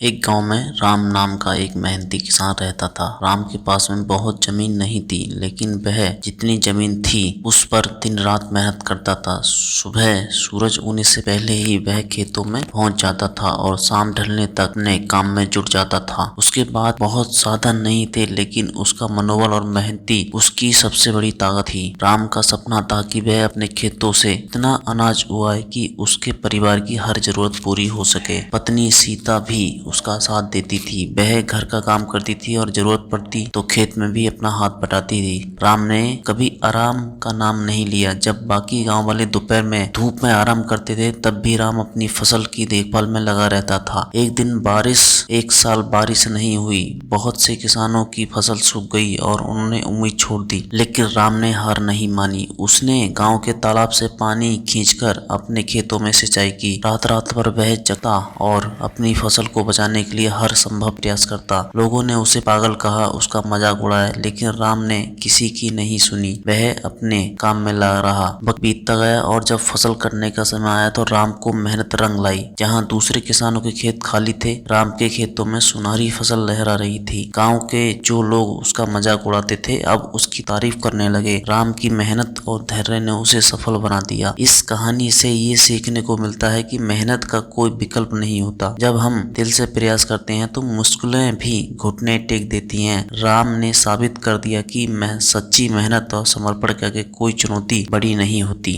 एक गांव में राम नाम का एक मेहनती किसान रहता था। राम के पास में बहुत जमीन नहीं थी, लेकिन वह जितनी जमीन थी उस पर दिन रात मेहनत करता था। सुबह सूरज उगने से पहले ही वह खेतों में पहुंच जाता था और शाम ढलने तक अपने काम में जुट जाता था। उसके बाद बहुत साधन नहीं थे, लेकिन उसका मनोबल और मेहनती उसकी सबसे बड़ी ताकत थी। राम का सपना था कि वह अपने खेतों से इतना अनाज उगाए कि उसके परिवार की हर जरूरत पूरी हो सके। पत्नी सीता भी उसका साथ देती थी। वह घर का काम करती थी और जरूरत पड़ती तो खेत में भी अपना हाथ बटाती थी। राम ने कभी आराम का नाम नहीं लिया। जब बाकी गांव वाले दोपहर में धूप में आराम करते थे, तब भी राम अपनी फसल की देखभाल में लगा रहता था। एक साल बारिश नहीं हुई। बहुत से किसानों की फसल सूख गई और उन्होंने उम्मीद छोड़ दी, लेकिन राम ने हार नहीं मानी। उसने गांव के तालाब से पानी खींचकर अपने खेतों में सिंचाई की। रात रात भर वह जगता और अपनी फसल को बचाने के लिए हर संभव प्रयास करता। लोगों ने उसे पागल कहा, उसका मजाक उड़ाया, लेकिन राम ने किसी की नहीं सुनी। वह अपने काम में लगा रहा। वक्त बीतता गया और जब फसल कटने का समय आया तो राम को मेहनत रंग लाई। जहाँ दूसरे किसानों के खेत खाली थे, राम के खेतों में सुनहरी फसल लहरा रही थी। गांव के जो लोग उसका मजाक उड़ाते थे, अब उसकी तारीफ करने लगे। राम की मेहनत और धैर्य ने उसे सफल बना दिया। इस कहानी से ये सीखने को मिलता है कि मेहनत का कोई विकल्प नहीं होता। जब हम दिल से प्रयास करते हैं तो मुश्किलें भी घुटने टेक देती हैं। राम ने साबित कर दिया कि सच्ची मेहनत और समर्पण करके कोई चुनौती बड़ी नहीं होती।